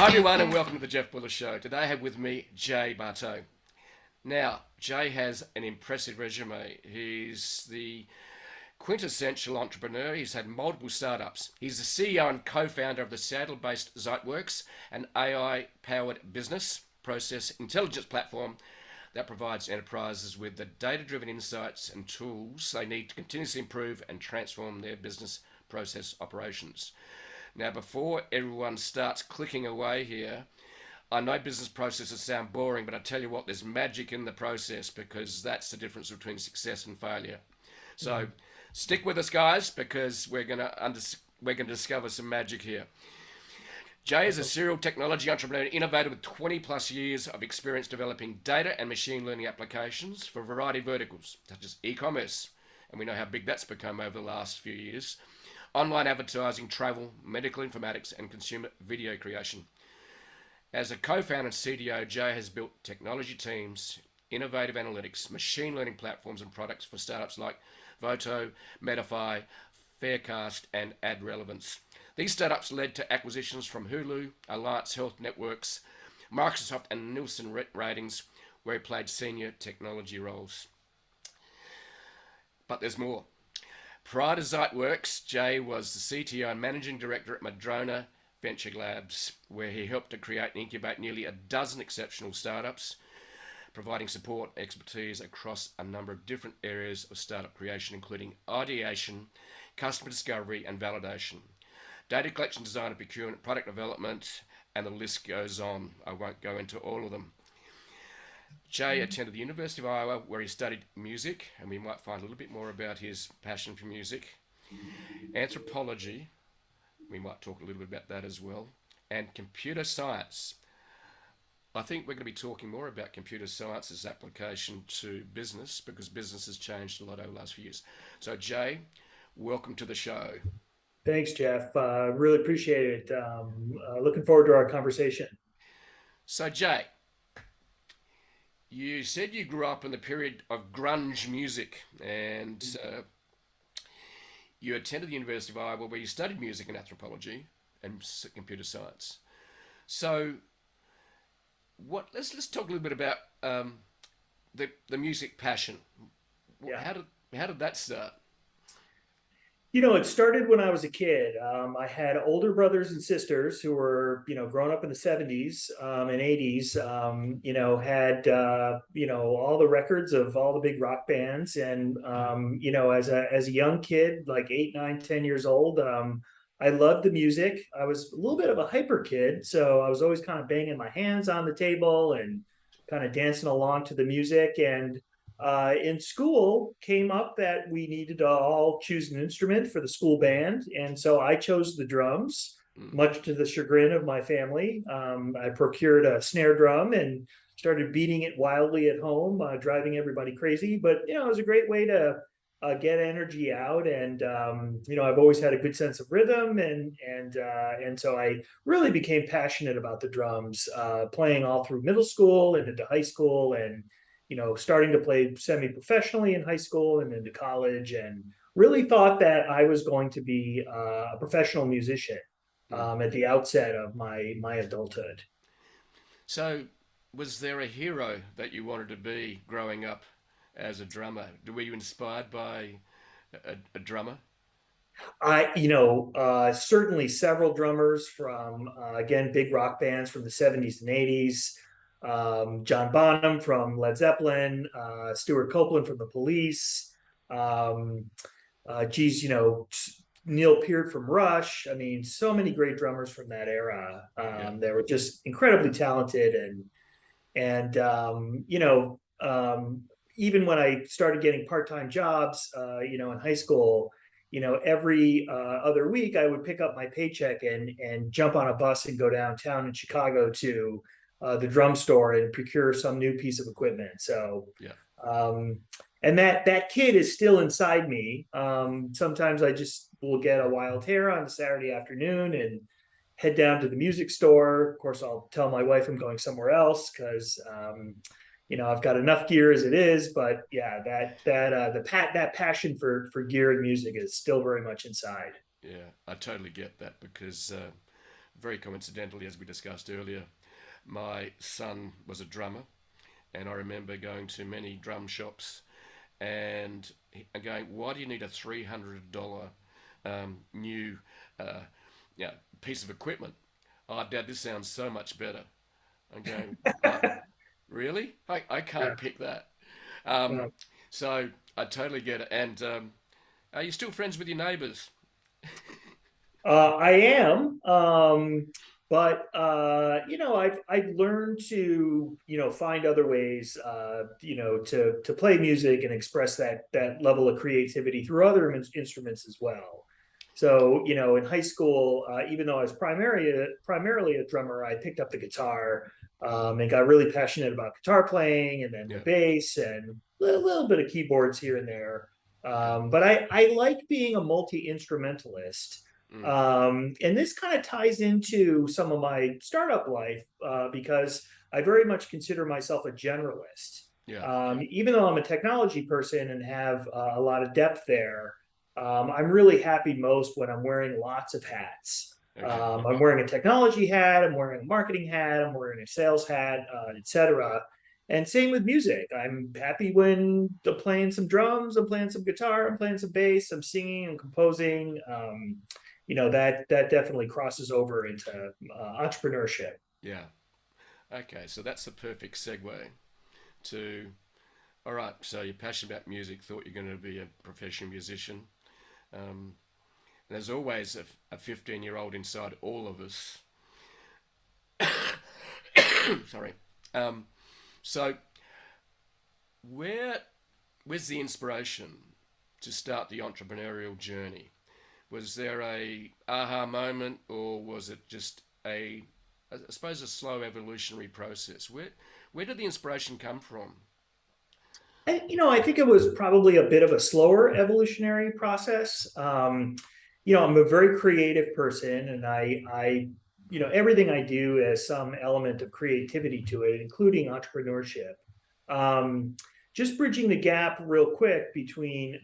Hi everyone and welcome to the Jeff Buller Show. Today I have with me Jay Bartot. Now, Jay has an impressive resume. He's the quintessential entrepreneur. He's had multiple startups. He's the CEO and co-founder of the Seattle-based Zeitworks, an AI-powered business process intelligence platform that provides enterprises with the data-driven insights and tools they need to continuously improve and transform their business process operations. Now, before everyone starts clicking away here, I know business processes sound boring, but I tell you what, there's magic in the process because that's the difference between success and failure. So stick with us, guys, because we're gonna discover some magic here. Jay is a serial technology entrepreneur and innovator with 20 plus years of experience developing data and machine learning applications for a variety of verticals, such as e-commerce, and we know how big that's become over the last few years, online advertising, travel, medical informatics, and consumer video creation. As a co-founder and CTO, Jay has built technology teams, innovative analytics, machine learning platforms, and products for startups like Vhoto, Medify, Farecast, and AdRelevance. These startups led to acquisitions from Hulu, Alliance Health Networks, Microsoft, and Nielsen ratings, where he played senior technology roles. But there's more. Prior to Zeitworks, Jay was the CTO and managing director at Madrona Venture Labs, where he helped to create and incubate nearly a dozen exceptional startups, providing support expertise across a number of different areas of startup creation, including ideation, customer discovery, and validation, data collection, design and procurement, product development, and the list goes on. I won't go into all of them. Jay attended the University of Iowa, where he studied music, and we might find a little bit more about his passion for music. Anthropology, we might talk a little bit about that as well, and computer science. I think we're going to be talking more about computer science's application to business because business has changed a lot over the last few years. So Jay, welcome to the show. Thanks, Jeff. Really appreciate it. Looking forward to our conversation. So Jay, you said you grew up in the period of grunge music and you attended the University of Iowa where you studied music and anthropology and computer science. So let's talk a little bit about the music passion. Yeah. How did that start? It started when I was a kid. I had older brothers and sisters who were, growing up in the 70s and 80s, had, all the records of all the big rock bands. And, as a young kid, like 8, 9, 10 years old, I loved the music. I was a little bit of a hyper kid. So I was always kind of banging my hands on the table and kind of dancing along to the music. And in school came up that we needed to all choose an instrument for the school band. And so I chose the drums, much to the chagrin of my family. I procured a snare drum and started beating it wildly at home, driving everybody crazy. But, it was a great way to get energy out. And, I've always had a good sense of rhythm. And so I really became passionate about the drums, playing all through middle school and into high school and starting to play semi-professionally in high school and into college, and really thought that I was going to be a professional musician at the outset of my adulthood. So was there a hero that you wanted to be growing up as a drummer? Were you inspired by a drummer? Certainly several drummers from, again, big rock bands from the 70s and 80s. John Bonham from Led Zeppelin, Stuart Copeland from the Police, Neil Peart from Rush. I mean, so many great drummers from that era. They were just incredibly talented, and even when I started getting part-time jobs, in high school, every other week I would pick up my paycheck and jump on a bus and go downtown in Chicago to the drum store and procure some new piece of equipment. So, and that kid is still inside me. Sometimes I just will get a wild hair on a Saturday afternoon and head down to the music store. Of course, I'll tell my wife I'm going somewhere else because, I've got enough gear as it is. But yeah, that passion for gear and music is still very much inside. Yeah, I totally get that because very coincidentally, as we discussed earlier, my son was a drummer, and I remember going to many drum shops and going, "Why do you need a $300 new piece of equipment? Oh, Dad, this sounds so much better." I'm going, "Really? I Yeah. can't pick that." Um, Uh, so I totally get it. And are you still friends with your neighbours? I am, but I've learned to find other ways to play music and express that level of creativity through other instruments as well. So in high school, even though I was primarily a drummer, I picked up the guitar and got really passionate about guitar playing, and then the Yeah, bass and a little bit of keyboards here and there. yeah, But I like being a multi instrumentalist. mm, And this kind of ties into some of my startup life because I very much consider myself a generalist. yeah. Even though I'm a technology person and have a lot of depth there, I'm really happy most when I'm wearing lots of hats. Okay, I'm wearing a technology hat, I'm wearing a marketing hat, I'm wearing a sales hat, etc. And same with music. I'm happy when I'm playing some drums, I'm playing some guitar, I'm playing some bass, I'm singing, I'm composing. That definitely crosses over into entrepreneurship. yeah. Okay, so that's the perfect segue to. All right, so you're passionate about music, thought you're going to be a professional musician. Um, and there's always a 15-year-old inside all of us. Sorry. Um, so where where's the inspiration to start the entrepreneurial journey? Was there a aha moment, or was it just I suppose, a slow evolutionary process? Where did the inspiration come from? I think it was probably a bit of a slower evolutionary process. I'm a very creative person, and everything I do has some element of creativity to it, including entrepreneurship. Um, just bridging the gap real quick between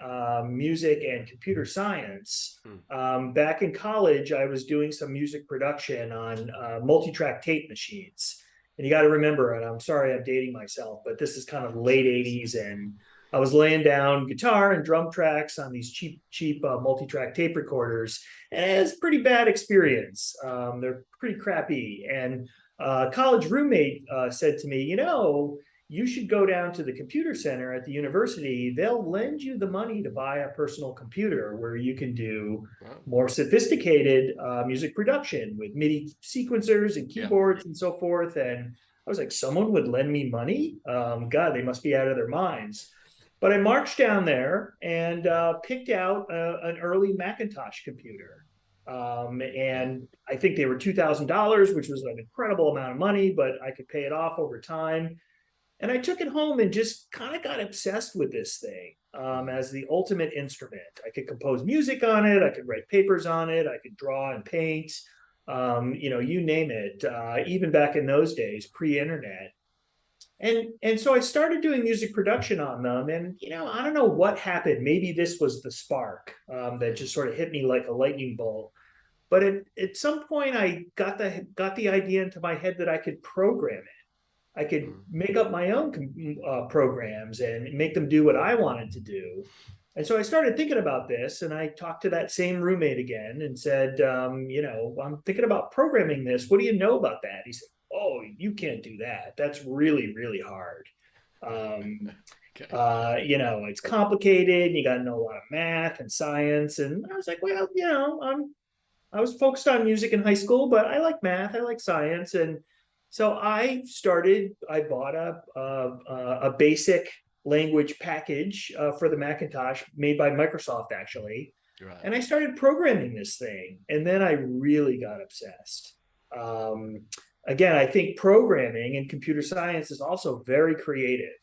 music and computer science. Hmm. Back in college, I was doing some music production on multi-track tape machines. And you got to remember, and I'm sorry I'm dating myself, but this is kind of late 80s. And I was laying down guitar and drum tracks on these cheap multi-track tape recorders. And it was a pretty bad experience. They're pretty crappy. And a college roommate said to me, you should go down to the computer center at the university. They'll lend you the money to buy a personal computer where you can do Well, more sophisticated music production with MIDI sequencers and yeah, keyboards and so forth. And I was like, someone would lend me money? God, they must be out of their minds. But I marched down there and picked out an early Macintosh computer. yeah, And I think they were $2,000, which was an incredible amount of money, but I could pay it off over time. And I took it home and just kind of got obsessed with this thing mm, as the ultimate instrument. I could compose music on it, I could write papers on it, I could draw and paint, you name it, even back in those days, pre-internet. And so I started doing music production on them, and I don't know what happened. Maybe this was the spark that mm, just sort of hit me like a lightning bolt. But at some point, I got the idea into my head that I could program it. I could mm, make up my own programs and make them do what I wanted to do. And so I started thinking about this, and I talked to that same roommate again and said, I'm thinking about programming this. What do you know about that? He said, "Oh, you can't do that. That's really, really hard. Um, okay, it's complicated. You got to know a lot of math and science." And I was like, well, I was focused on music in high school, but I like math, I like science, and so I bought a basic language package for the Macintosh made by Microsoft actually, right, and I started programming this thing, and then I really got obsessed. Um, Again, I think programming and computer science is also very creative.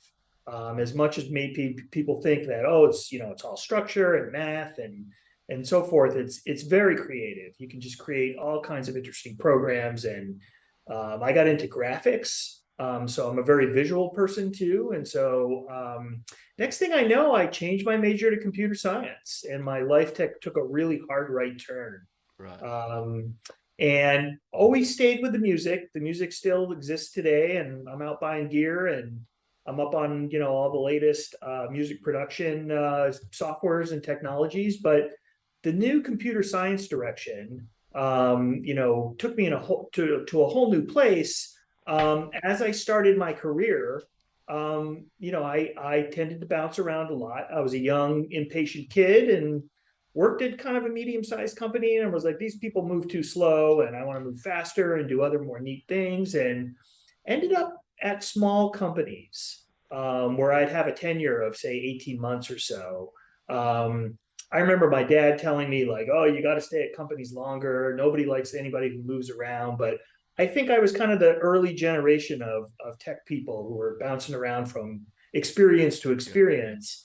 As much as maybe people think that it's all structure and math and so forth, it's very creative. You can just create all kinds of interesting programs, and I got into graphics, so I'm a very visual person too. And so next thing I know, I changed my major to computer science, and my life took a really hard right turn. right, Um, and always stayed with the music. The music still exists today, and I'm out buying gear, and I'm up on, all the latest music production softwares and technologies. But the new computer science direction, took me in to a whole new place. As I started my career, I tended to bounce around a lot. I was a young, impatient kid and worked at kind of a medium-sized company, and was like, these people move too slow, and I want to move faster and do other more neat things, and ended up at small companies where I'd have a tenure of, say, 18 months or so. I remember my dad telling me, like, oh, you got to stay at companies longer. Nobody likes anybody who moves around. But I think I was kind of the early generation of tech people who were bouncing around from experience to experience.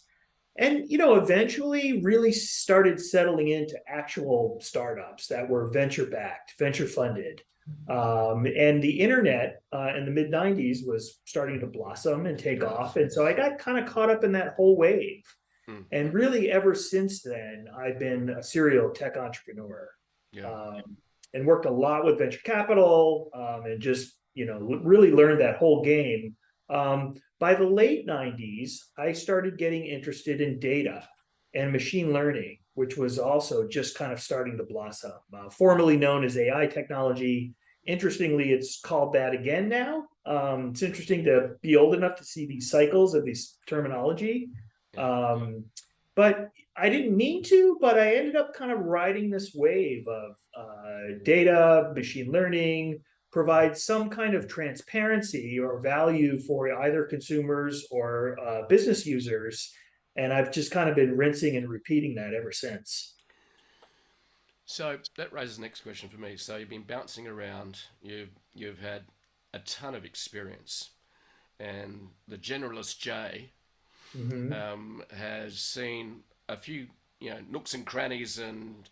And, eventually really started settling into actual startups that were venture backed, venture funded. And the internet in the mid 90s was starting to blossom and take off. And so I got kind of caught up in that whole wave. And really, ever since then, I've been a serial tech entrepreneur. And worked a lot with venture capital, and just, really learned that whole game. By the late 90s, I started getting interested in data and machine learning, which was also just kind of starting to blossom, formerly known as AI technology. Interestingly, it's called that again now. It's interesting to be old enough to see these cycles of these terminology. But I didn't mean to, but I ended up kind of riding this wave of data, machine learning, provide some kind of transparency or value for either consumers or business users. And I've just kind of been rinsing and repeating that ever since. So that raises the next question for me. So you've been bouncing around. You've had a ton of experience, and the generalist Jay has seen a few, nooks and crannies and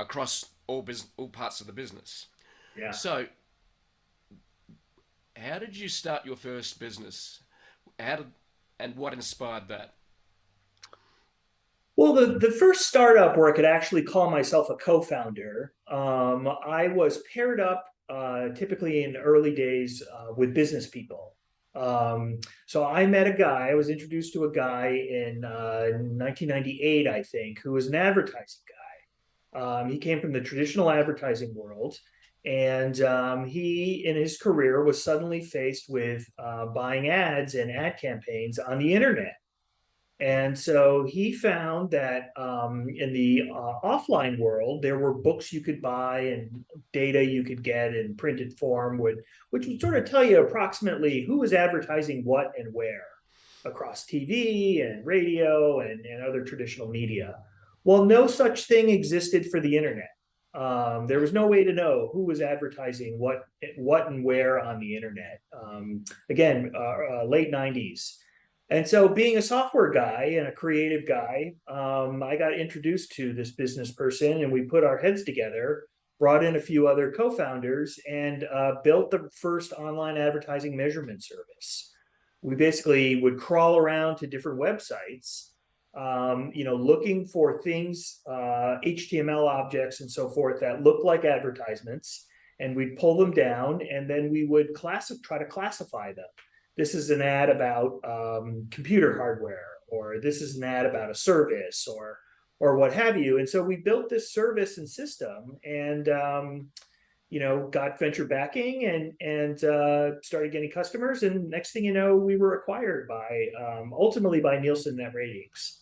across all parts of the business. Yeah. So, how did you start your first business? And what inspired that? Well, the first startup where I could actually call myself a co-founder, I was paired up typically in the early days with business people. So I met a guy, I was introduced to a guy in 1998, I think, who was an advertising guy. He came from the traditional advertising world, and he, in his career, was suddenly faced with buying ads and ad campaigns on the internet. And so he found that in the offline world, there were books you could buy and data you could get in printed form, which would sort of tell you approximately who was advertising what and where across TV and radio and other traditional media. Well, no such thing existed for the internet. There was no way to know who was advertising what and where on the internet. Again, late 90s. And so, being a software guy and a creative guy, I got introduced to this business person, and we put our heads together, brought in a few other co-founders, and built the first online advertising measurement service. We basically would crawl around to different websites, looking for things, HTML objects and so forth that look like advertisements, and we'd pull them down, and then we would try to classify them. This is an ad about computer hardware, or this is an ad about a service, or what have you. And so we built this service and system, and got venture backing and started getting customers. And next thing you know, we were acquired by ultimately by Nielsen NetRatings,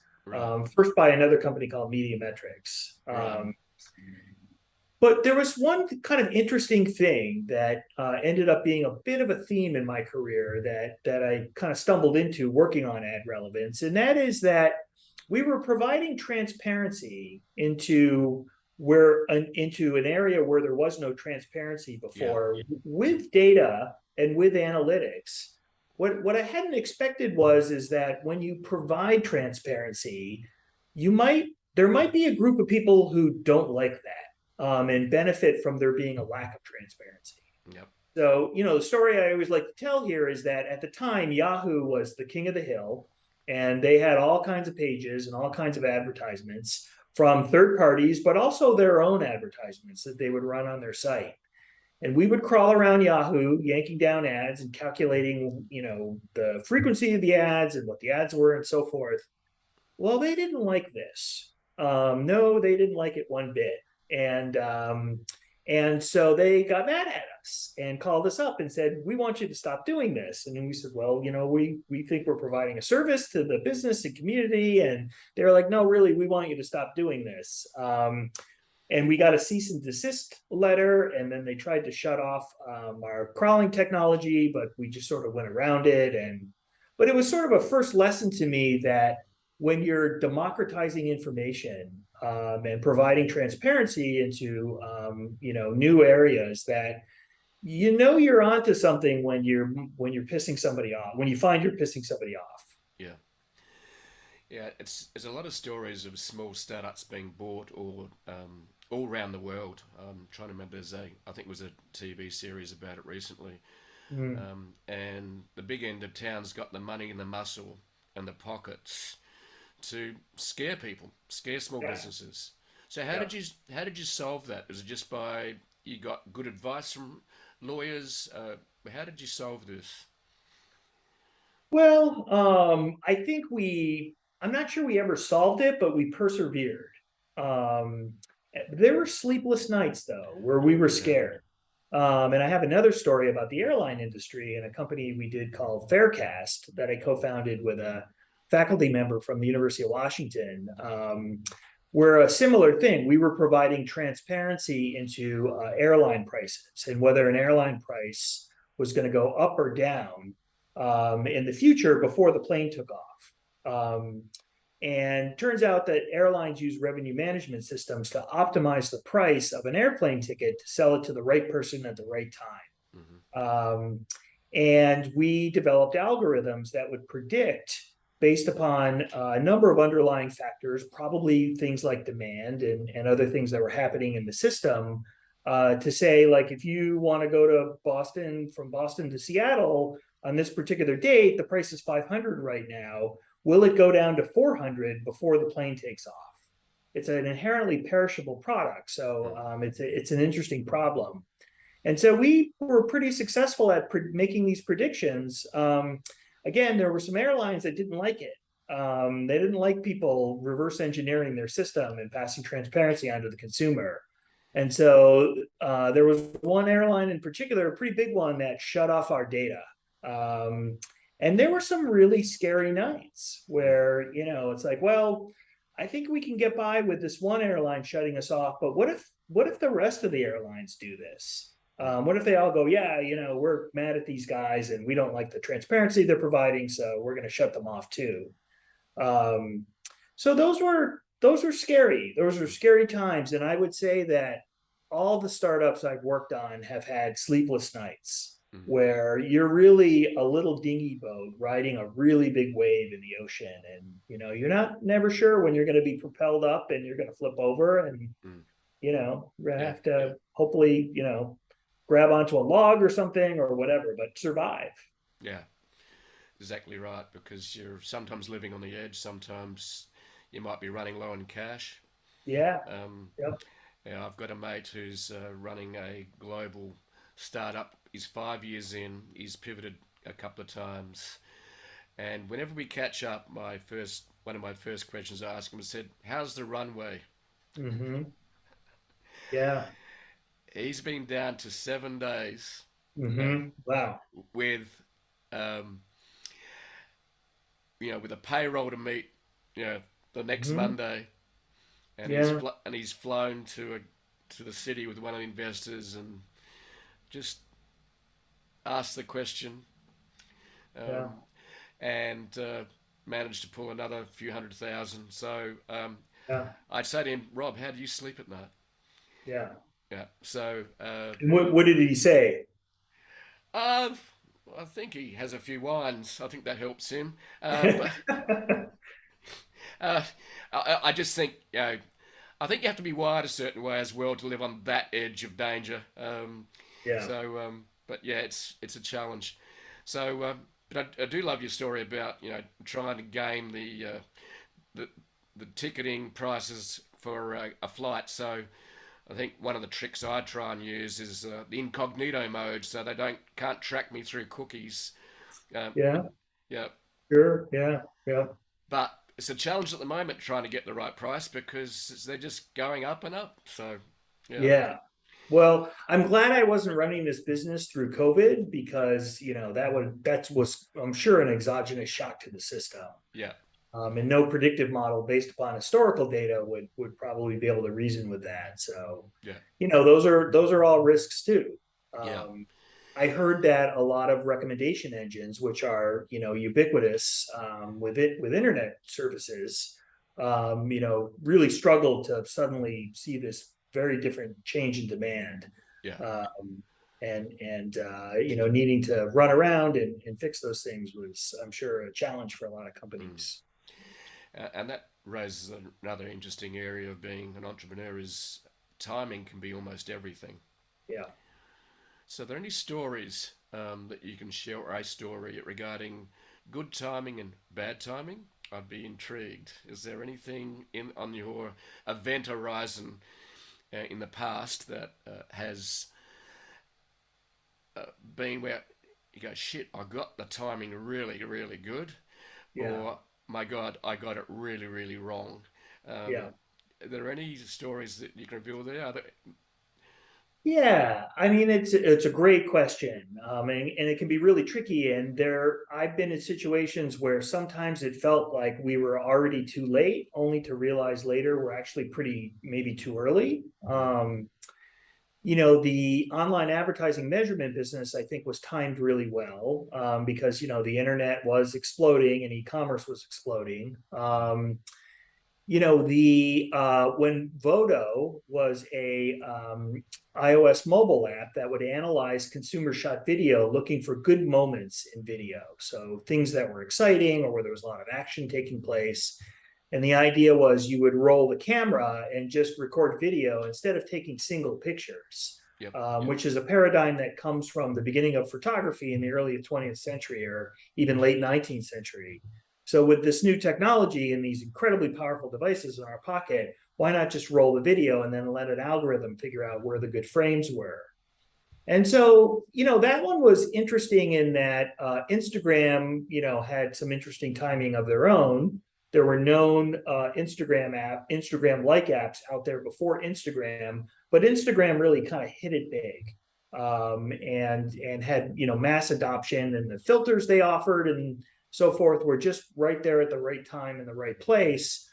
first by another company called Medify. But there was one kind of interesting thing that ended up being a bit of a theme in my career that I kind of stumbled into working on AdRelevance, and that is that we were providing transparency into an area where there was no transparency before, with data and with analytics. What I hadn't expected is that when you provide transparency, there might be a group of people who don't like that. And benefit from there being a lack of transparency. Yep. So, the story I always like to tell here is that at the time, Yahoo was the king of the hill, and they had all kinds of pages and all kinds of advertisements. from third parties, but also their own advertisements that they would run on their site. And we would crawl around Yahoo, yanking down ads and calculating, the frequency of the ads and what the ads were and so forth. Well, they didn't like this. No, they didn't like it one bit. And so they got mad at us and called us up and said, "We want you to stop doing this." And then we said, "Well, we think we're providing a service to the business and community." And they were like, "No, really, we want you to stop doing this." And we got a cease and desist letter, and then they tried to shut off our crawling technology, but we just sort of went around it. But it was sort of a first lesson to me that when you're democratizing information and providing transparency into new areas, that you're onto something when you're pissing somebody off, when you find you're pissing somebody off. Yeah. Yeah, there's a lot of stories of small startups being bought or all around the world. I'm trying to remember. I think it was a TV series about it recently. And the big end of town's got the money and the muscle and the pockets to scare people, scare small businesses. So how did you solve that? Was it just by you got good advice from lawyers? How did you solve this? Well, I think I'm not sure we ever solved it, but we persevered. Um, there were sleepless nights, though, where we were Yeah. scared. And I have another story about the airline industry and a company we did called Farecast that I co-founded with a faculty member from the University of Washington, where a similar thing. We were providing transparency into airline prices and whether an airline price was going to go up or down in the future before the plane took off. And turns out that airlines use revenue management systems to optimize the price of an airplane ticket to sell it to the right person at the right time. Mm-hmm. And we developed algorithms that would predict, based upon a number of underlying factors, probably things like demand and other things that were happening in the system, to say, like, if you want to go to Boston, from Boston to Seattle on this particular date, the price is 500 right now. Will it go down to 400 before the plane takes off? It's an inherently perishable product, so it's an interesting problem. And so we were pretty successful at making these predictions. Again, there were some airlines that didn't like it. They didn't like people reverse engineering their system and passing transparency onto the consumer. And so there was one airline in particular, a pretty big one, that shut off our data. And there were some really scary nights where, it's like, well, I think we can get by with this one airline shutting us off, but what if the rest of the airlines do this? What if they all go, yeah, we're mad at these guys and we don't like the transparency they're providing, so we're going to shut them off too. So those were scary. Those were scary times, and I would say that all the startups I've worked on have had sleepless nights where you're really a little dinghy boat riding a really big wave in the ocean, and you're never sure when you're going to be propelled up and you're going to flip over, and you're going to have to hopefully grab onto a log or something or whatever, but survive. Yeah, exactly right. Because you're sometimes living on the edge. Sometimes you might be running low on cash. Yeah. Yep. Yeah, I've got a mate who's running a global startup. He's 5 years in. He's pivoted a couple of times, and whenever we catch up, one of my first questions I ask him is, said, "How's the runway?" Mm-hmm. Yeah. He's been down to 7 days. Mm-hmm. Wow. With with a payroll to meet, the next Monday, and he's flown to the city with one of the investors and just asked the question, and managed to pull another few 100,000. So I'd say to him, "Rob, how do you sleep at night?" Yeah. Yeah. So and what did he say? I think he has a few wines. I think that helps him. But I just think, I think you have to be wired a certain way as well to live on that edge of danger. But yeah, it's a challenge. So, but I do love your story about trying to game the ticketing prices for a flight. So I think one of the tricks I try and use is the incognito mode, so they can't track me through cookies. Um, Yeah, yeah, sure. Yeah, yeah. but it's a challenge at the moment trying to get the right price because they're just going up and up. So yeah, Yeah. Well, I'm glad I wasn't running this business through COVID because, that was, I'm sure, an exogenous shock to the system. yeah, And no predictive model based upon historical data would probably be able to reason with that. So, yeah, those are all risks too. yeah, I heard that a lot of recommendation engines, which are ubiquitous with internet services, really struggled to suddenly see this very different change in demand, yeah. um, and needing to run around and fix those things was, I'm sure, a challenge for a lot of Mm. companies. And that raises another interesting area of being an entrepreneur is timing can be almost everything. Yeah. So, are there any stories that you can share, or a story regarding good timing and bad timing? I'd be intrigued. Is there anything on your event horizon in the past that has been where you go, shit, I got the timing really, really good, Yeah. or my God, I got it really, really wrong? Um, Yeah. are there any stories that you can reveal there? Yeah, I mean it's a great question, and it can be really tricky. And I've been in situations where sometimes it felt like we were already too late, only to realize later we're actually pretty maybe too early. Mm, The online advertising measurement business, I think, was timed really well because the internet was exploding and e-commerce was exploding. The when Vhoto was a iOS mobile app that would analyze consumer shot video, looking for good moments in video, so things that were exciting or where there was a lot of action taking place. And the idea was you would roll the camera and just record video instead of taking single pictures, yep, yep. which is a paradigm that comes from the beginning of photography in the early 20th century or even late 19th century. So with this new technology and these incredibly powerful devices in our pocket, why not just roll the video and then let an algorithm figure out where the good frames were? And so, that one was interesting in that Instagram, had some interesting timing of their own. There were known Instagram-like apps out there before Instagram, but Instagram really kind of hit it big, and had mass adoption, and the filters they offered and so forth were just right there at the right time in the right place.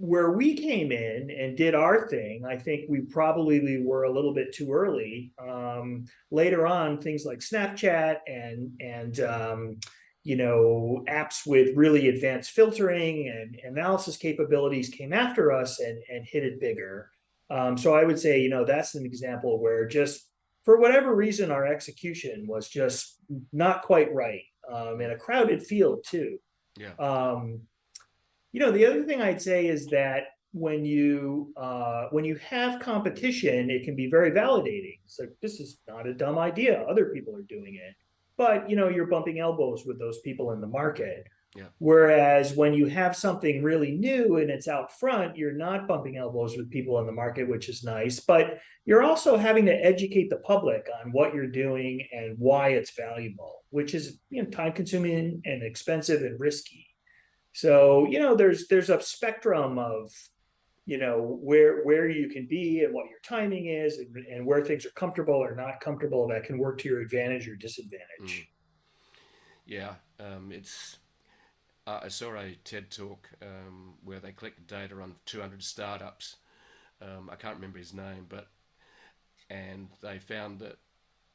Where we came in and did our thing, I think we probably were a little bit too early. Later on, things like Snapchat and apps with really advanced filtering and analysis capabilities came after us and hit it bigger. So I would say, that's an example where just for whatever reason, our execution was just not quite right, in a crowded field too. Yeah, Um, the other thing I'd say is that when you have competition, it can be very validating. It's like, this is not a dumb idea. Other people are doing it, but you're bumping elbows with those people in the market. yeah, Whereas when you have something really new and it's out front, you're not bumping elbows with people in the market, which is nice. But you're also having to educate the public on what you're doing and why it's valuable, which is time consuming and expensive and risky. So, there's a spectrum of, where you can be and what your timing is and where things are comfortable or not comfortable that can work to your advantage or mm, disadvantage. yeah. It's I saw a TED talk where they collected data on 200 startups. I can't remember his name, and they found that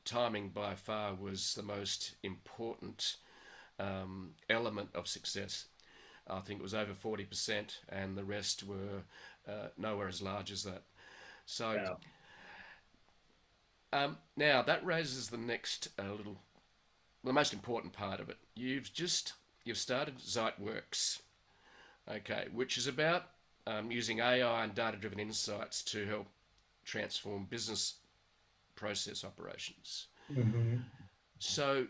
timing by far was the most important element of success. I think it was over 40%, and the rest were nowhere as large as that. So Yeah. now that raises the next the most important part of it. You've started Zeitworks, okay, which is about using AI and data-driven insights to help transform business process operations. Mhm. So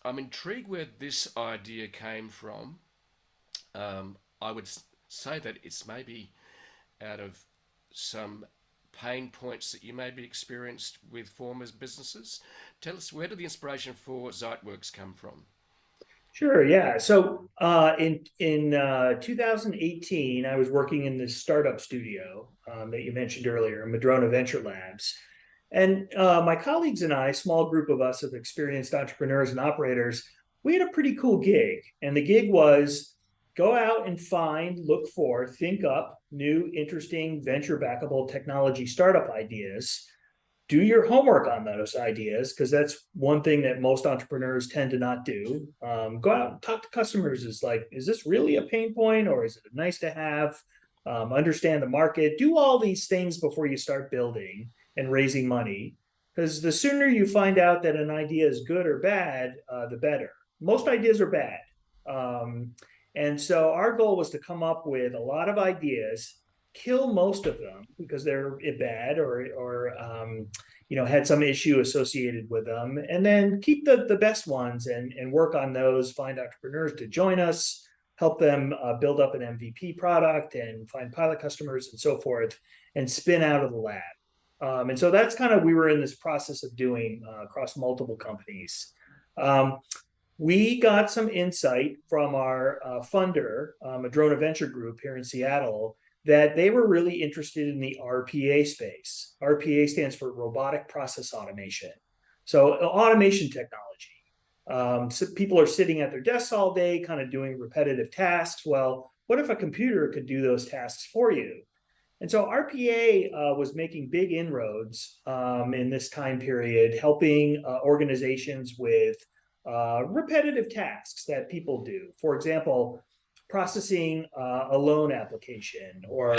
I'm intrigued where this idea came from. I would say that it's maybe out of some pain points that you maybe experienced with former businesses. Tell us, where did the inspiration for Zeitworks come from? Sure, yeah. So in 2018, I was working in this startup studio that you mentioned earlier, Madrona Venture Labs, and my colleagues and I, a small group of us of experienced entrepreneurs and operators, we had a pretty cool gig, and the gig was go out and find, look for, think up new, interesting venture backable technology startup ideas, do your homework on those ideas, because that's one thing that most entrepreneurs tend to not do. Go out and talk to customers. Is like, is this really a pain point or is it nice to have? Understand the market. Do all these things before you start building and raising money, because the sooner you find out that an idea is good or bad, the better. Most ideas are bad. And so our goal was to come up with a lot of ideas, kill most of them because they're bad or had some issue associated with them, and then keep the best ones and work on those. Find entrepreneurs to join us, help them build up an MVP product, and find pilot customers and so forth, and spin out of the lab. And so that's kind of we were in this process of doing across multiple companies. We got some insight from our funder, Madrona Venture Group here in Seattle, that they were really interested in the RPA space. RPA stands for robotic process automation. So automation technology. So people are sitting at their desks all day, kind of doing repetitive tasks. Well, what if a computer could do those tasks for you? And so RPA was making big inroads in this time period, helping organizations with repetitive tasks that people do. For example, processing a loan application, or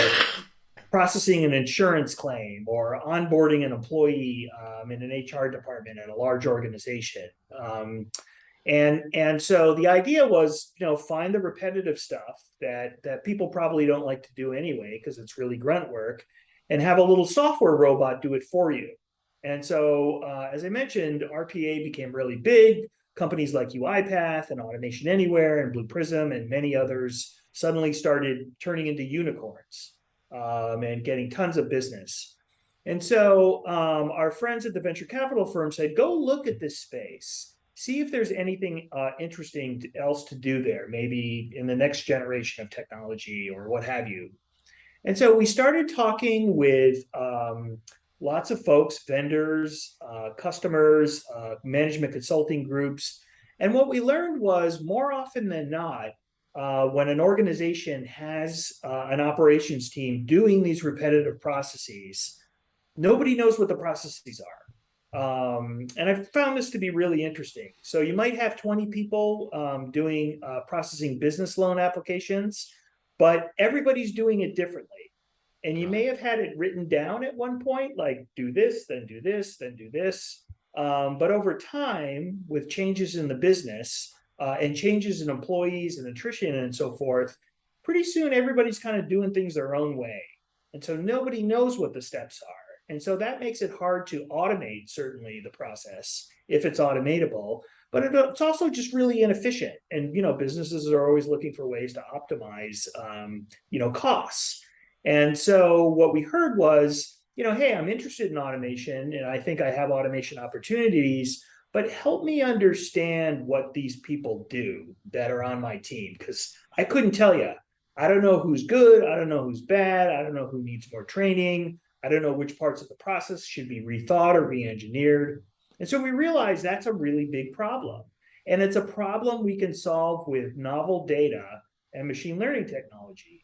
processing an insurance claim, or onboarding an employee in an HR department at a large organization. And so the idea was, find the repetitive stuff that people probably don't like to do anyway because it's really grunt work, and have a little software robot do it for you. And so, as I mentioned, RPA became really big. Companies like UiPath and Automation Anywhere and Blue Prism and many others suddenly started turning into unicorns and getting tons of business. And so our friends at the venture capital firm said, go look at this space, see if there's anything interesting else to do there, maybe in the next generation of technology or what have you. And so we started talking with lots of folks, vendors, customers, management consulting groups. And what we learned was, more often than not, when an organization has an operations team doing these repetitive processes, nobody knows what the processes are. And I've found this to be really interesting. So you might have 20 people doing processing business loan applications, but everybody's doing it differently. And you may have had it written down at one point, like do this, then do this, then do this. But over time, with changes in the business and changes in employees and attrition and so forth, pretty soon everybody's kind of doing things their own way. And so nobody knows what the steps are. And so that makes it hard to automate, certainly, the process if it's automatable. But it's also just really inefficient. And, businesses are always looking for ways to optimize, costs. And so what we heard was, hey, I'm interested in automation and I think I have automation opportunities, but help me understand what these people do that are on my team, because I couldn't tell you. I don't know who's good. I don't know who's bad. I don't know who needs more training. I don't know which parts of the process should be rethought or re-engineered. And so we realized that's a really big problem. And it's a problem we can solve with novel data and machine learning technology.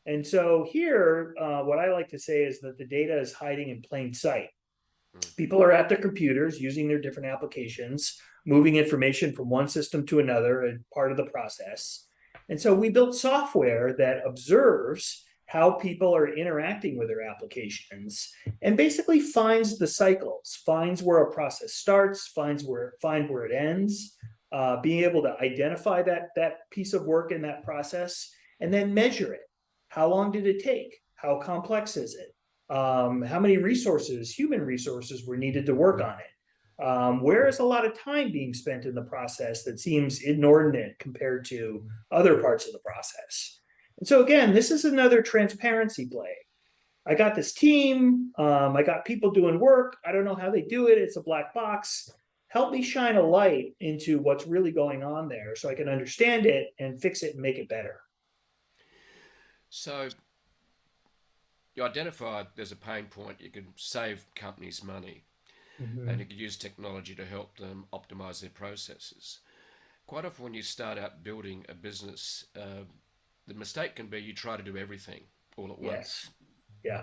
And so here, what I like to say is that the data is hiding in plain sight. People are at their computers using their different applications, moving information from one system to another as part of the process. And so we built software that observes how people are interacting with their applications and basically finds the cycles, finds where a process starts, find where it ends, being able to identify that piece of work in that process and then measure it. How long did it take? How complex is it? How many resources, human resources, were needed to work on it? Where is a lot of time being spent in the process that seems inordinate compared to other parts of the process? And so again, this is another transparency play. I got this team. I got people doing work. I don't know how they do it. It's a black box. Help me shine a light into what's really going on there so I can understand it and fix it and make it better. So you identify there's a pain point, you can save companies money, and you Mm-hmm. can use technology to help them optimize their processes. Quite often, when you start out building a business, the mistake can be you try to do everything all at once. Yes. Yeah.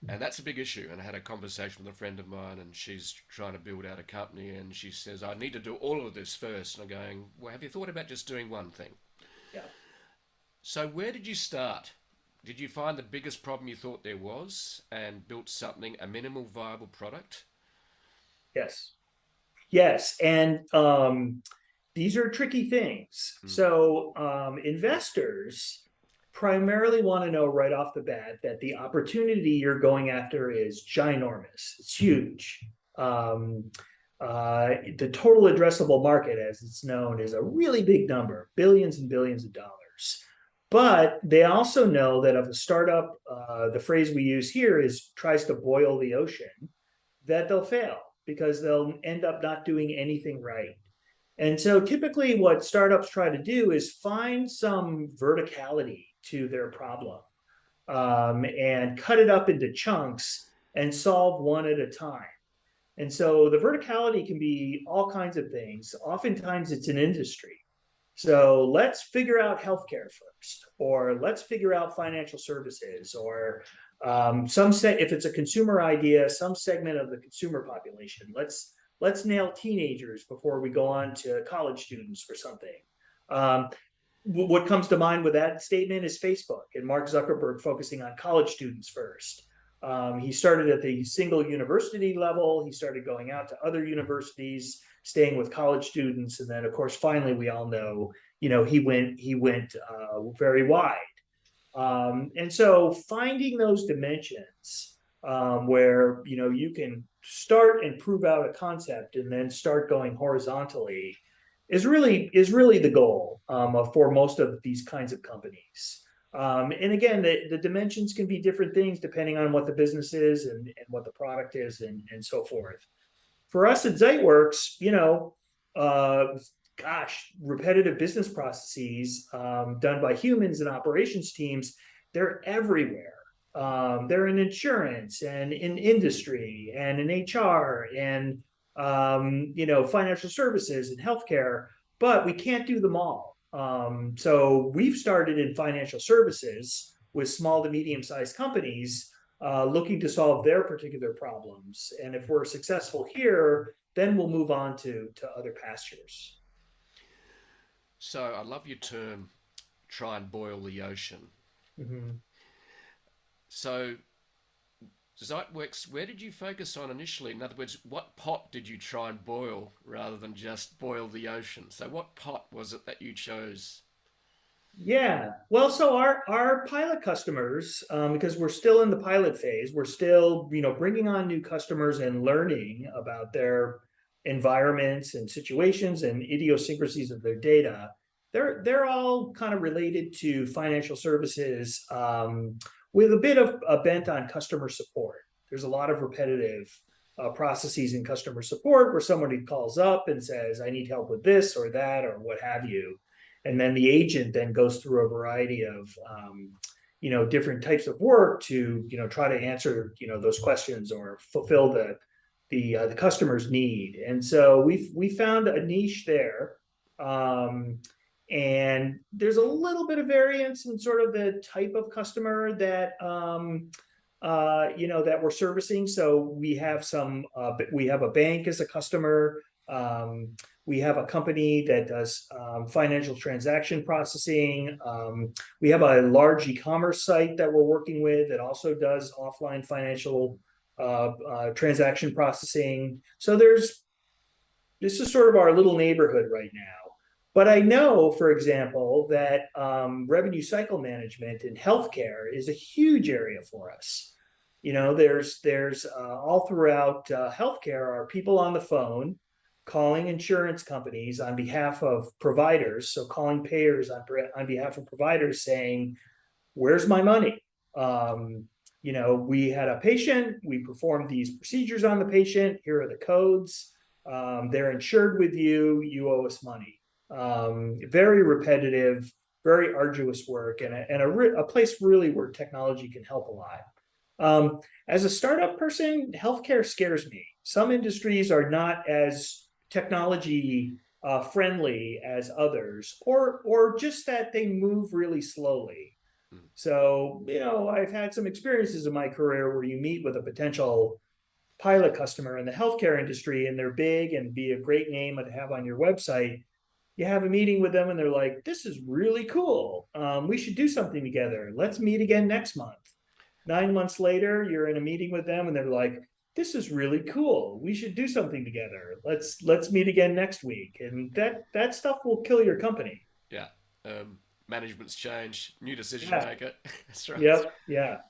And that's a big issue. And I had a conversation with a friend of mine, and she's trying to build out a company, and she says, I need to do all of this first. And I'm going, well, have you thought about just doing one thing? Yeah. So, where did you start? Did you find the biggest problem you thought there was and built something, a minimal viable product? Yes. Yes. And these are tricky things. Mm. So investors primarily want to know right off the bat that the opportunity you're going after is ginormous. It's huge. Um, the total addressable market, as it's known, is a really big number, billions and billions of dollars. But they also know that if a startup, the phrase we use here is tries to boil the ocean, that they'll fail because they'll end up not doing anything right. And so typically what startups try to do is find some verticality to their problem, and cut it up into chunks and solve one at a time. And so the verticality can be all kinds of things. Oftentimes it's an industry. So let's figure out healthcare first, or let's figure out financial services, or if it's a consumer idea, some segment of the consumer population. Let's nail teenagers before we go on to college students or something. Um, what comes to mind with that statement is Facebook and Mark Zuckerberg focusing on college students first. He started at the single university level. He started going out to other universities, staying with college students, and then, of course, finally, we all know, he went very wide. And so, finding those dimensions where you can start and prove out a concept, and then start going horizontally is really the goal for most of these kinds of companies. And again, the dimensions can be different things depending on what the business is and what the product is and so forth. For us at Zeitworks, uh, gosh, repetitive business processes done by humans and operations teams, they're everywhere. They're in insurance and in industry and in HR and financial services and healthcare, but we can't do them all. So we've started in financial services with small to medium sized companies looking to solve their particular problems. And if we're successful here, then we'll move on to other pastures. So, I love your term, try and boil the ocean. Mm-hmm. So, Zeitworks, where did you focus on initially? In other words, what pot did you try and boil rather than just boil the ocean? So, what pot was it that you chose? Yeah. Well, so our pilot customers, because we're still in the pilot phase, we're still, bringing on new customers and learning about their environments and situations and idiosyncrasies of their data. They're all kind of related to financial services, with a bit of a bent on customer support. There's a lot of repetitive processes in customer support where somebody calls up and says, "I need help with this or that or what have you," and then the agent then goes through a variety of different types of work to try to answer those questions or fulfill the customer's need. And so we found a niche there. um, and there's a little bit of variance in sort of the type of customer that we're servicing. So we have a bank as a customer. We have a company that does financial transaction processing. We have a large e-commerce site that we're working with that also does offline financial transaction processing. So this is sort of our little neighborhood right now. But I know, for example, that revenue cycle management in healthcare is a huge area for us. There's all throughout healthcare are people on the phone calling insurance companies on behalf of providers, so calling payers on behalf of providers saying, where's my money? We had a patient, we performed these procedures on the patient, here are the codes, they're insured with you, you owe us money. Very repetitive, very arduous work, and a place really where technology can help a lot. As a startup person, healthcare scares me. Some industries are not as technology friendly as others, or just that they move really slowly. So, I've had some experiences in my career where you meet with a potential pilot customer in the healthcare industry and they're big and be a great name to have on your website. You have a meeting with them and they're like, this is really cool. We should do something together. Let's meet again next month. 9 months later, you're in a meeting with them and they're like, this is really cool. We should do something together. Let's meet again next week. And that stuff will kill your company. Yeah. Management's change, new decision Yeah. maker. That's right. Yep. Yeah.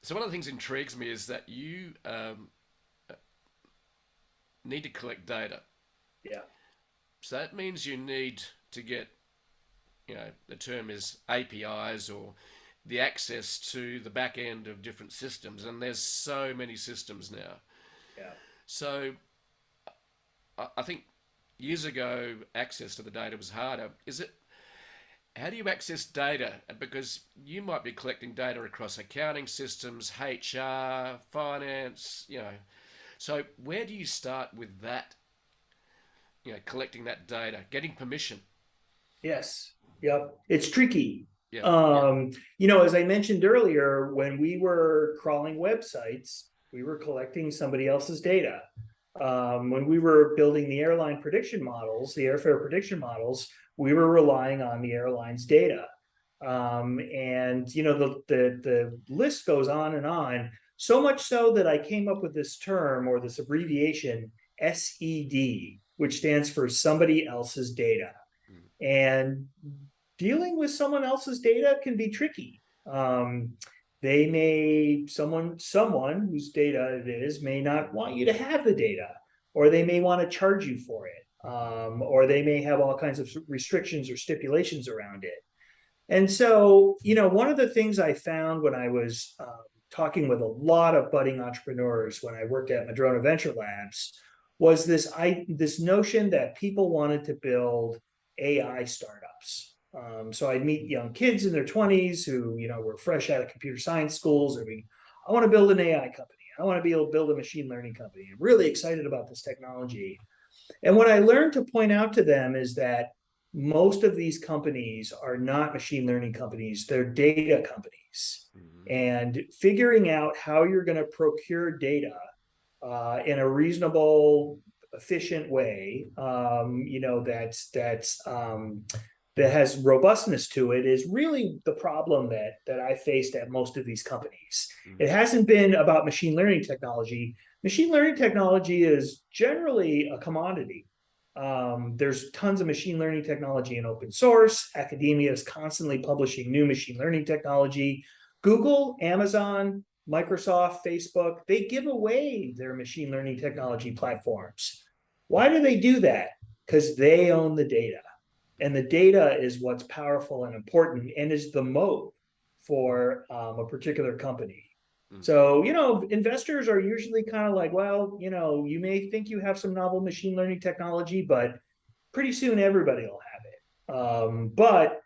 So one of the things that intrigues me is that you need to collect data. Yeah. So that means you need to get, the term is APIs, or the access to the back end of different systems. And there's so many systems now. Yeah. So I think years ago, access to the data was harder. How do you access data? Because you might be collecting data across accounting systems, HR, finance, So where do you start with that? Collecting that data, getting permission. Yes. Yep. It's tricky. Yeah, yeah. As I mentioned earlier, when we were crawling websites, we were collecting somebody else's data. When we were building the airline prediction models, the airfare prediction models, we were relying on the airline's data. The list goes on and on, so much so that I came up with this term, or this abbreviation, SED, which stands for somebody else's data. Mm. And dealing with someone else's data can be tricky. Someone whose data it is may not want you to have the data, or they may want to charge you for it, or they may have all kinds of restrictions or stipulations around it. And so, one of the things I found when I was talking with a lot of budding entrepreneurs when I worked at Madrona Venture Labs was this notion that people wanted to build AI startups. So I'd meet young kids in their 20s who, were fresh out of computer science schools. I want to build an AI company. I want to be able to build a machine learning company. I'm really excited about this technology. And what I learned to point out to them is that most of these companies are not machine learning companies, they're data companies. Mm-hmm. And figuring out how you're going to procure data in a reasonable, efficient way, that has robustness to it, is really the problem that I faced at most of these companies. Mm-hmm. It hasn't been about machine learning technology. Machine learning technology is generally a commodity. There's tons of machine learning technology in open source. Academia is constantly publishing new machine learning technology. Google, Amazon, Microsoft, Facebook, they give away their machine learning technology platforms. Why do they do that? Because they own the data. And the data is what's powerful and important and is the moat for a particular company. Mm-hmm. So, investors are usually kind of like, well, you may think you have some novel machine learning technology, but pretty soon everybody will have it. But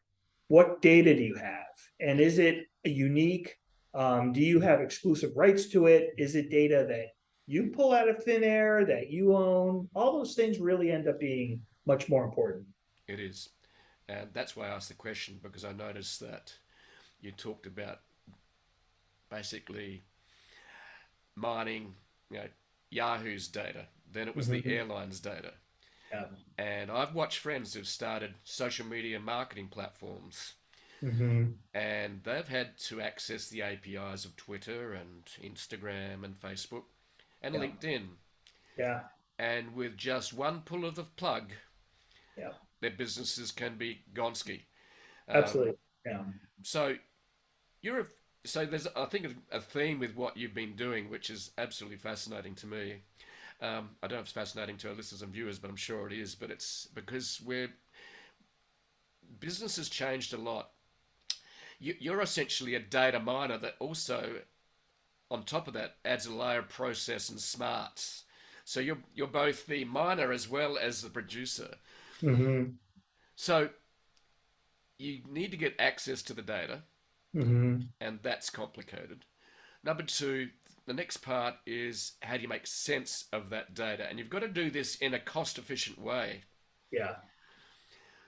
what data do you have? And is it unique? Do you have exclusive rights to it? Is it data that you pull out of thin air, that you own? All those things really end up being much more important. It is. And that's why I asked the question, because I noticed that you talked about basically mining, Yahoo's data. Then it was the airline's data. Yeah. And I've watched friends who've started social media marketing platforms, and they've had to access the APIs of Twitter and Instagram and Facebook and LinkedIn. Yeah. And with just one pull of the plug, Yeah. their businesses can be gonski. Absolutely. Yeah. So so there's, I think, a theme with what you've been doing, which is absolutely fascinating to me. I don't know if it's fascinating to our listeners and viewers, but I'm sure it is. But it's because business has changed a lot. You're essentially a data miner that also, on top of that, adds a layer of process and smarts. So you're both the miner as well as the producer. Mm-hmm. So you need to get access to the data, Mm-hmm. and that's complicated. Number two, the next part is how do you make sense of that data? And you've got to do this in a cost efficient way. Yeah.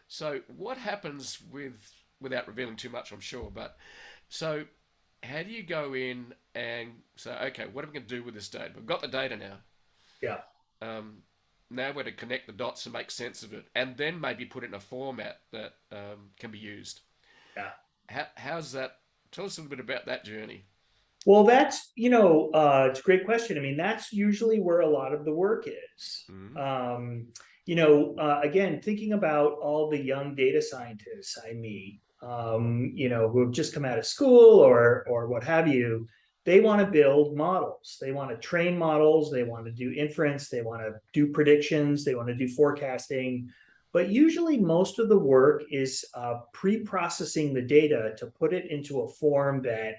So what happens without revealing too much, I'm sure, but so how do you go in and say, okay, what are we going to do with this data? We've got the data now. Yeah. Um, Now we're to connect the dots and make sense of it, and then maybe put it in a format that can be used. Yeah. How's that? Tell us a little bit about that journey. Well, that's, it's a great question. I mean, that's usually where a lot of the work is. Mm-hmm. Again, thinking about all the young data scientists I meet, who have just come out of school or what have you, they want to build models. They want to train models. They want to do inference. They want to do predictions. They want to do forecasting. But usually, most of the work is pre-processing the data to put it into a form that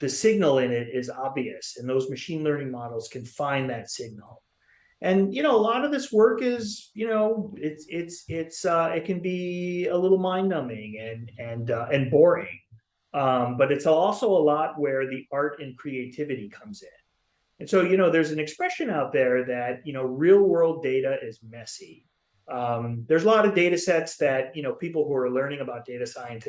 the signal in it is obvious, and those machine learning models can find that signal. And a lot of this work is, it can be a little mind numbing and boring, but it's also a lot where the art and creativity comes in. And so, there's an expression out there that real world data is messy. There's a lot of data sets that people who are learning about data science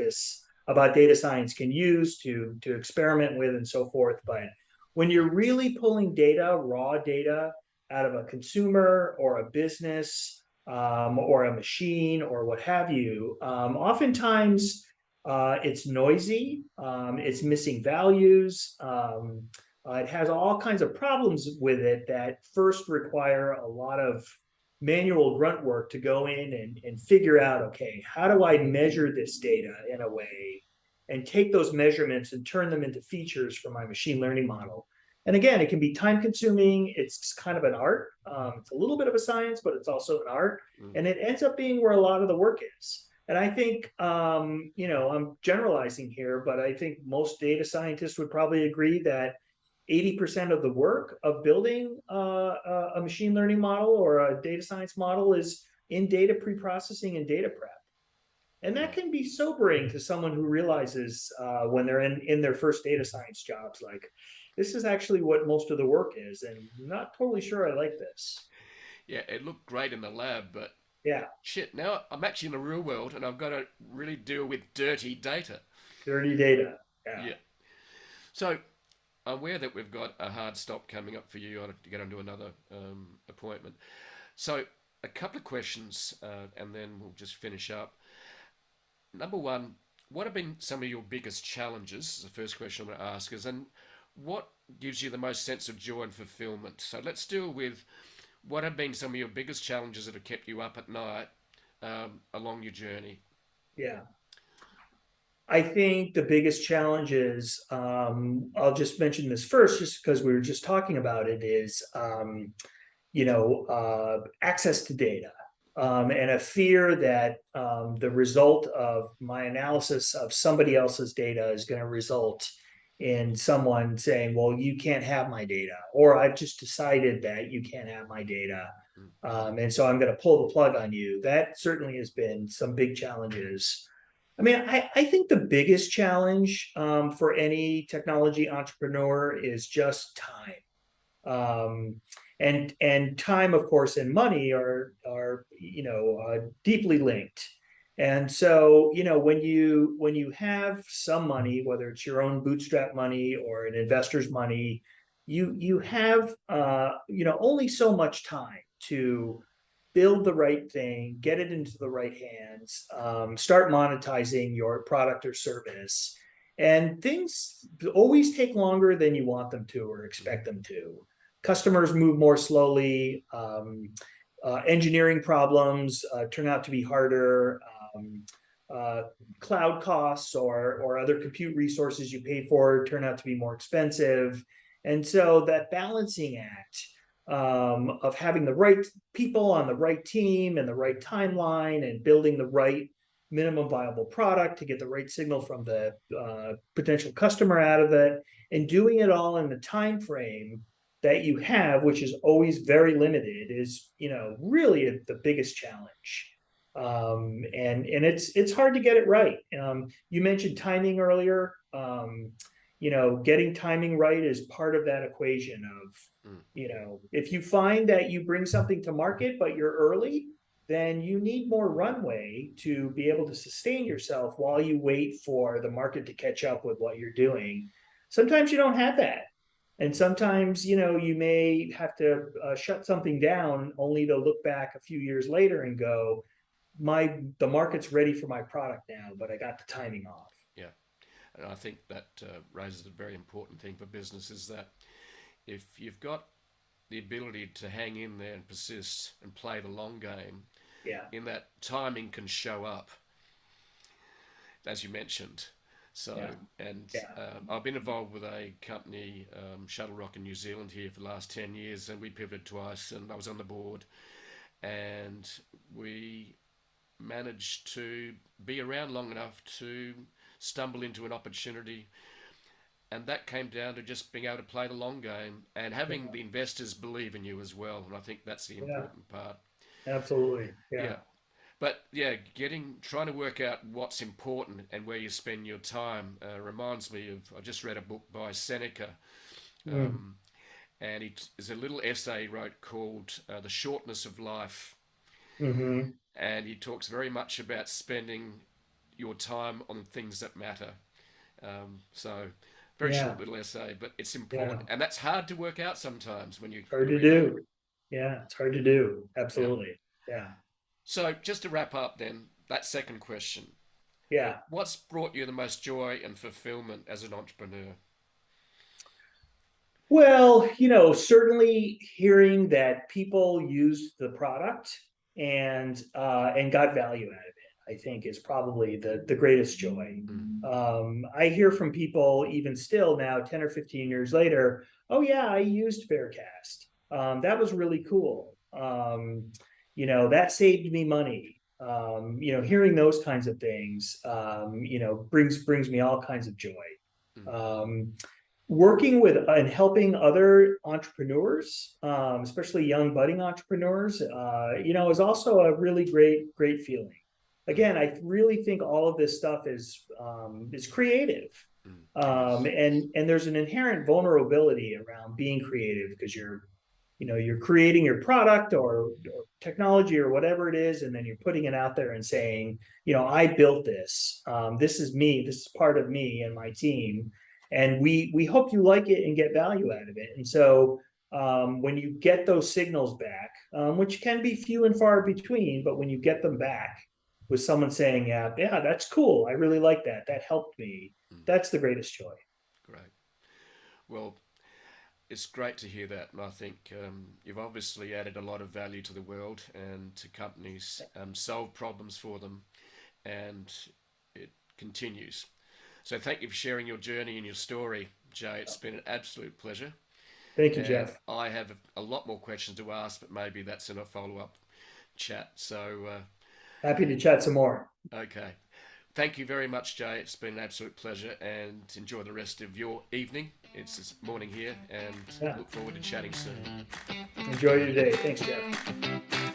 can use to experiment with and so forth. But when you're really pulling data, raw data, out of a consumer or a business, or a machine or what have you, oftentimes it's noisy, it's missing values. It has all kinds of problems with it that first require a lot of manual grunt work to go in and figure out, okay, how do I measure this data in a way and take those measurements and turn them into features for my machine learning model. And again, it can be time consuming. It's kind of an art. It's a little bit of a science, but it's also an art. And it ends up being where a lot of the work is. And I think, I'm generalizing here, but I think most data scientists would probably agree that 80% of the work of building a machine learning model or a data science model is in data pre-processing and data prep. And that can be sobering to someone who realizes when they're in their first data science jobs, like, this is actually what most of the work is, and I'm not totally sure I like this. Yeah, it looked great in the lab, but Yeah, shit, now I'm actually in the real world and I've got to really deal with dirty data. dirty data. Yeah. Yeah. So I'm aware that we've got a hard stop coming up for you to get onto another appointment. So a couple of questions, and then we'll just finish up. Number one, what have been some of your biggest challenges? Is the first question I'm going to ask is, and what gives you the most sense of joy and fulfillment? So let's deal with what have been some of your biggest challenges that have kept you up at night along your journey? Yeah. I think the biggest challenge is, I'll just mention this first, just because we were just talking about it, is, access to data. And a fear that the result of my analysis of somebody else's data is going to result in someone saying, well, you can't have my data, or I've just decided that you can't have my data. And so I'm going to pull the plug on you. That certainly has been some big challenges. I mean, I think the biggest challenge for any technology entrepreneur is just time. And time, of course, and money are deeply linked. And so, when you have some money, whether it's your own bootstrap money or an investor's money, you have only so much time to build the right thing, get it into the right hands, start monetizing your product or service. And things always take longer than you want them to or expect them to. Customers move more slowly. Engineering problems turn out to be harder. Cloud costs or other compute resources you pay for turn out to be more expensive. And so that balancing act of having the right people on the right team and the right timeline and building the right minimum viable product to get the right signal from the potential customer out of it, and doing it all in the time frame that you have, which is always very limited, is really the biggest challenge. And it's hard to get it right. You mentioned timing earlier. Getting timing right is part of that equation of, if you find that you bring something to market but you're early, then you need more runway to be able to sustain yourself while you wait for the market to catch up with what you're doing. Sometimes you don't have that. And sometimes, you may have to shut something down only to look back a few years later and go, the market's ready for my product now, but I got the timing off. Yeah. And I think that raises a very important thing for business, is that if you've got the ability to hang in there and persist and play the long game, in that timing can show up, as you mentioned. So, I've been involved with a company, Shuttle Rock in New Zealand here for the last 10 years, and we pivoted twice, and I was on the board, and we managed to be around long enough to stumble into an opportunity, and that came down to just being able to play the long game and having the investors believe in you as well, and I think that's the important part. Absolutely. But trying to work out what's important and where you spend your time reminds me of, I just read a book by Seneca, and there's a little essay he wrote called The Shortness of Life. Mm-hmm. And he talks very much about spending your time on things that matter. So very short little essay, but it's important. And that's hard to work out sometimes when you... Hard to do. Yeah, it's hard to do. Absolutely. Yeah. So just to wrap up then, that second question. Yeah. What's brought you the most joy and fulfillment as an entrepreneur? Well, certainly hearing that people used the product and got value out of it, I think, is probably the greatest joy. I hear from people even still now, 10 or 15 years later, oh yeah, I used Farecast. That was really cool. That saved me money. Hearing those kinds of things, brings me all kinds of joy. Working with and helping other entrepreneurs, especially young budding entrepreneurs, is also a really great feeling. Again, I really think all of this stuff is creative, and there's an inherent vulnerability around being creative, because you're creating your product or technology or whatever it is, and then you're putting it out there and saying, I built this. This is me. This is part of me and my team. And we hope you like it and get value out of it. And so when you get those signals back, which can be few and far between, but when you get them back with someone saying, yeah, that's cool, I really like that, that helped me, that's the greatest joy. Great. Well, it's great to hear that. And I think you've obviously added a lot of value to the world and to companies, solve problems for them, and it continues. So thank you for sharing your journey and your story, Jay. It's been an absolute pleasure. Thank you, Jeff. I have a lot more questions to ask, but maybe that's in a follow-up chat. So happy to chat some more. Okay. Thank you very much, Jay. It's been an absolute pleasure, and enjoy the rest of your evening. It's morning here, and look forward to chatting soon. Enjoy your day. Thanks, Jeff.